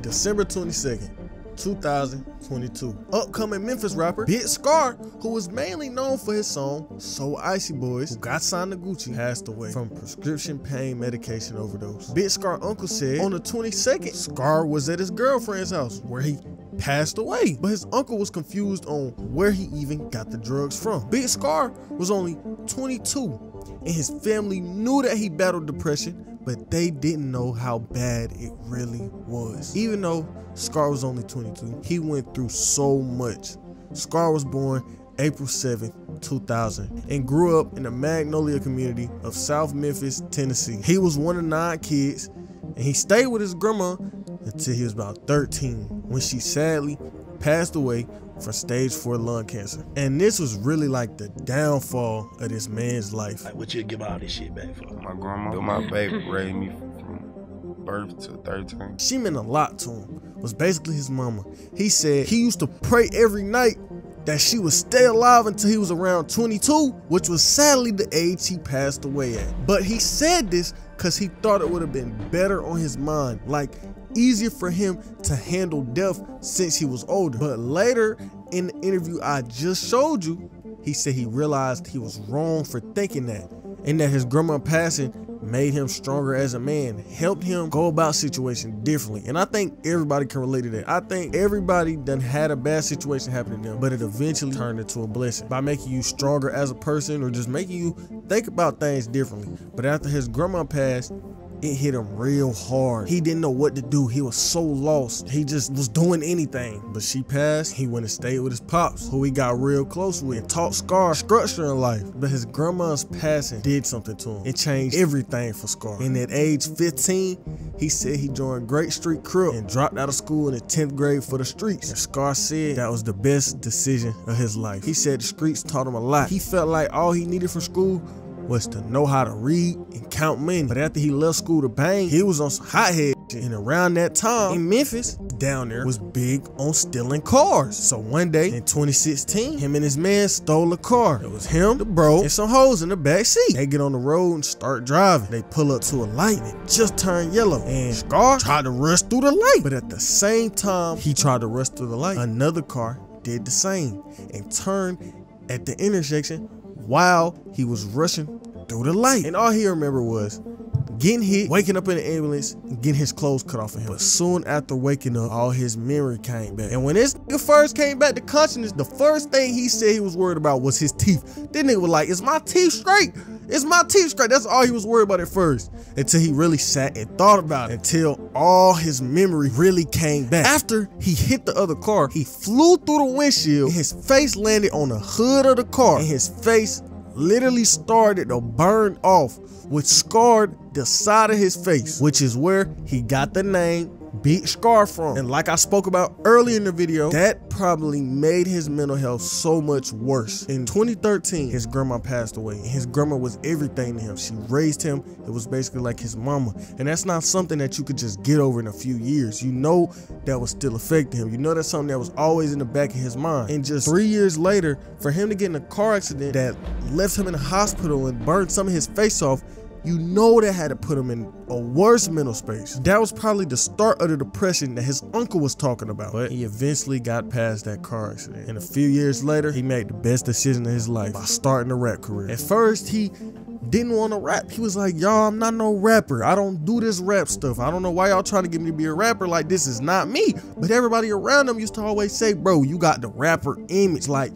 December 22nd, 2022. Upcoming Memphis rapper Big Scarr, who was mainly known for his song So Icy Boys, who got signed to Gucci, passed away from prescription pain medication overdose. Big Scarr uncle said on the 22nd, Scarr was at his girlfriend's house where he passed away, but his uncle was confused on where he even got the drugs from. Big Scarr was only 22 and his family knew that he battled depression, but they didn't know how bad it really was. Even though Scarr was only 22, he went through so much. Scarr was born April 7, 2000 and grew up in the Magnolia community of South Memphis, Tennessee. He was one of 9 kids and he stayed with his grandma until he was about 13 when she sadly passed away from stage 4 lung cancer. And this was really like the downfall of this man's life. Like, what you give all this shit back for? My grandma, my baby, raised me from birth to 13. She meant a lot to him, was basically his mama. He said he used to pray every night that she would stay alive until he was around 22, which was sadly the age he passed away at. But he said this because he thought it would have been better on his mind, like easier for him to handle death since he was older. But later in the interview I just showed you, he said he realized he was wrong for thinking that, and that his grandma passing made him stronger as a man, helped him go about situations differently. And I think everybody can relate to that. I think everybody done had a bad situation happen to them, but it eventually turned into a blessing by making you stronger as a person or just making you think about things differently. But after his grandma passed, it hit him real hard. He didn't know what to do. He was so lost. He just was doing anything. But she passed. He went and stayed with his pops, who he got real close with, and taught Scarr structure in life. But his grandma's passing did something to him. It changed everything for Scarr. And at age 15, he said he joined Great Street Crip and dropped out of school in the 10th grade for the streets. And Scarr said that was the best decision of his life. He said the streets taught him a lot. He felt like all he needed from school was to know how to read and count money. But after he left school to bang, he was on some hothead shit. And around that time in Memphis, down there, was big on stealing cars. So one day in 2016, him and his man stole a car. It was him, the bro, and some hoes in the back seat. They get on the road and start driving. They pull up to a light and it just turned yellow. And Scarr tried to rush through the light. But at the same time he tried to rush through the light, another car did the same and turned at the intersection while he was rushing through the light. And all he remembered was getting hit, waking up in the ambulance, and getting his clothes cut off of him. But soon after waking up, all his memory came back. And when this nigga first came back to consciousness, the first thing he said he was worried about was his teeth. This nigga was like, is my teeth straight? Is my teeth straight? That's all he was worried about at first. Until he really sat and thought about it. Until all his memory really came back. After he hit the other car, he flew through the windshield and his face landed on the hood of the car. And his face literally started to burn off, which scarred the side of his face, which is where he got the name Big Scarr from. And like I spoke about earlier in the video, that probably made his mental health so much worse. In 2013, his grandma passed away, and his grandma was everything to him. She raised him. It was basically like his mama. And that's not something that you could just get over in a few years. You know that was still affecting him. You know that's something that was always in the back of his mind. And just 3 years later, for him to get in a car accident that left him in the hospital and burned some of his face off, you know that had to put him in a worse mental space. That was probably the start of the depression that his uncle was talking about. But he eventually got past that car accident. And a few years later, he made the best decision of his life by starting a rap career. At first, he didn't want to rap. He was like, y'all, I'm not no rapper. I don't do this rap stuff. I don't know why y'all trying to get me to be a rapper. Like, this is not me. But everybody around him used to always say, bro, you got the rapper image. Like,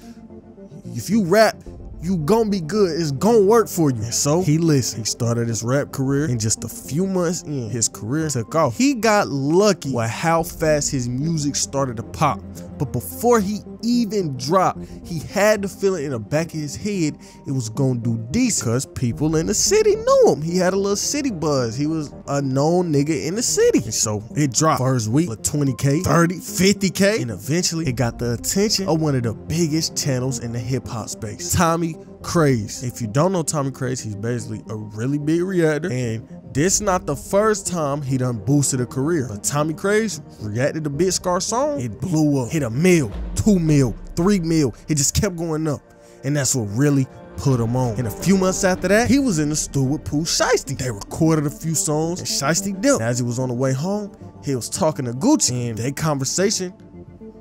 if you rap, you gonna be good. It's gonna work for you. And so he listened. He started his rap career, and just a few months in, his career took off. He got lucky with how fast his music started to pop. But before he even dropped, he had the feeling in the back of his head it was gonna do decent because people in the city knew him. He had a little city buzz. He was a known nigga in the city. And so it dropped first week with 20K, 30, 50K, and eventually it got the attention of one of the biggest channels in the hip hop space, Tommy Craze. If you don't know Tommy Craze, he's basically a really big reactor, and this not the first time he done boosted a career. But Tommy Craze reacted to Big Scarr song, it blew up, hit 1 mil, 2 mil, 3 mil. It just kept going up. And that's what really put him on. And a few months after that, he was in the studio with Pooh Shiesty. They recorded a few songs and Shiesty dipped. As he was on the way home, he was talking to Gucci, and their conversation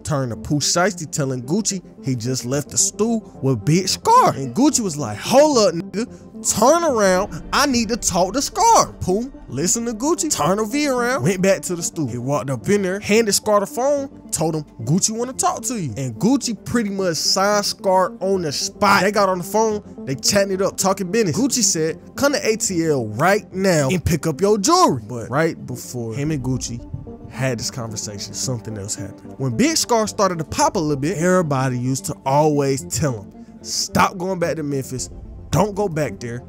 turned to Pooh Shiesty telling Gucci he just left the stew with Big Scarr. And Gucci was like, hold up, nigga, turn around, I need to talk to Scarr. Pooh listened to Gucci, turned the V around, went back to the stew. He walked up in there, handed Scarr the phone, told him, Gucci want to talk to you. And Gucci pretty much signed Scarr on the spot. They got on the phone, they chatting it up, talking business. Gucci said, come to ATL right now and pick up your jewelry. But right before him and Gucci had this conversation, something else happened. When Big Scarr started to pop a little bit, everybody used to always tell him, stop going back to Memphis, don't go back there.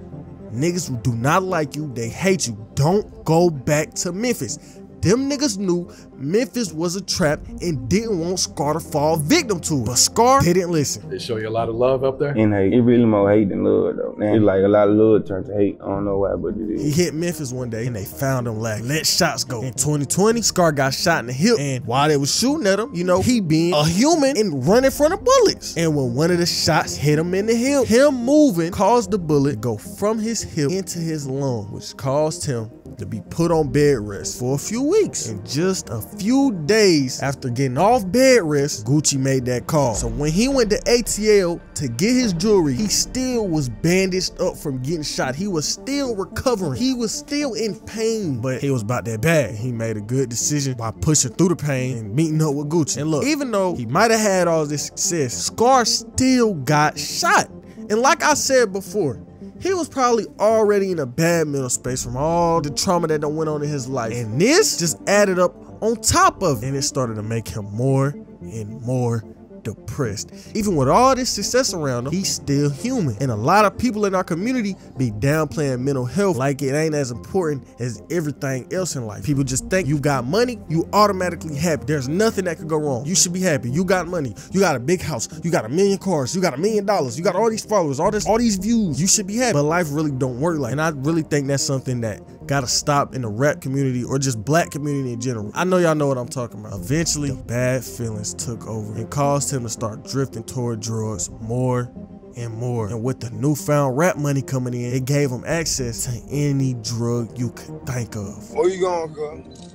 Niggas do not like you, they hate you. Don't go back to Memphis. Them niggas knew Memphis was a trap and didn't want Scarr to fall victim to it. But Scarr didn't listen. They show you a lot of love up there? And hate. It really more hate than love though. Man, it's like a lot of love turned to hate. I don't know why, but it is. He hit Memphis one day and they found him lacking. Let shots go. In 2020, Scarr got shot in the hip, and while they was shooting at him, you know, he being a human and running from the bullets. And when one of the shots hit him in the hip, him moving caused the bullet to go from his hip into his lung, which caused him to be put on bed rest for a few weeks. And just a few days after getting off bed rest, Gucci made that call. So when he went to ATL to get his jewelry, he still was bandaged up from getting shot. He was still recovering. He was still in pain, but he was about that bad. He made a good decision by pushing through the pain and meeting up with Gucci. And look, even though he might have had all this success, Scarr still got shot. And like I said before, he was probably already in a bad mental space from all the trauma that done went on in his life. And this just added up on top of it. And it started to make him more and more depressed. Even with all this success around him, he's still human. And a lot of people in our community be downplaying mental health like it ain't as important as everything else in life. People just think you got money, you automatically happy. There's nothing that could go wrong. You should be happy. You got money. You got a big house. You got 1 million cars. You got $1 million. You got all these followers, all these views. You should be happy. But life really don't work like that. And I really think that's something that gotta stop in the rap community or just black community in general. I know y'all know what I'm talking about. Eventually, the bad feelings took over and caused him to start drifting toward drugs more and more. And with the newfound rap money coming in, it gave him access to any drug you could think of. Where you going, cuz?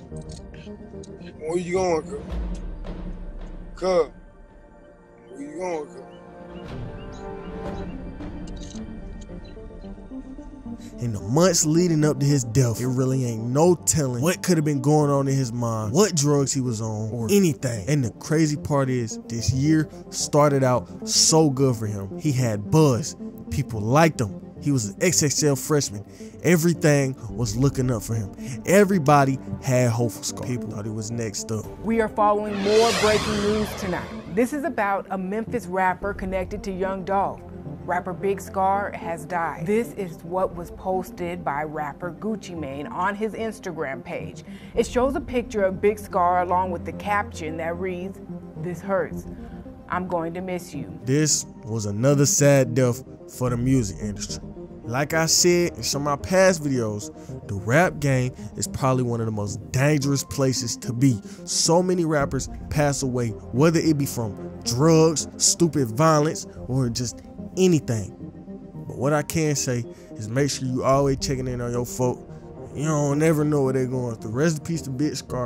Where you going, cuz? Cuz, where you going, cuz? In the months leading up to his death, it really ain't no telling what could have been going on in his mind, what drugs he was on, or anything. And the crazy part is, this year started out so good for him. He had buzz. People liked him. He was an XXL freshman. Everything was looking up for him. Everybody had hope for Scarr. People thought he was next up. We are following more breaking news tonight. This is about a Memphis rapper connected to Young Dolph. Rapper Big Scarr has died. This is what was posted by rapper Gucci Mane on his Instagram page. It shows a picture of Big Scarr along with the caption that reads, "This hurts. I'm going to miss you." This was another sad death for the music industry. Like I said in some of my past videos, the rap game is probably one of the most dangerous places to be. So many rappers pass away, whether it be from drugs, stupid violence, or just anything. But what I can say is make sure you always checking in on your folk. You don't never know what they're going through. Rest in peace to Big Scarr.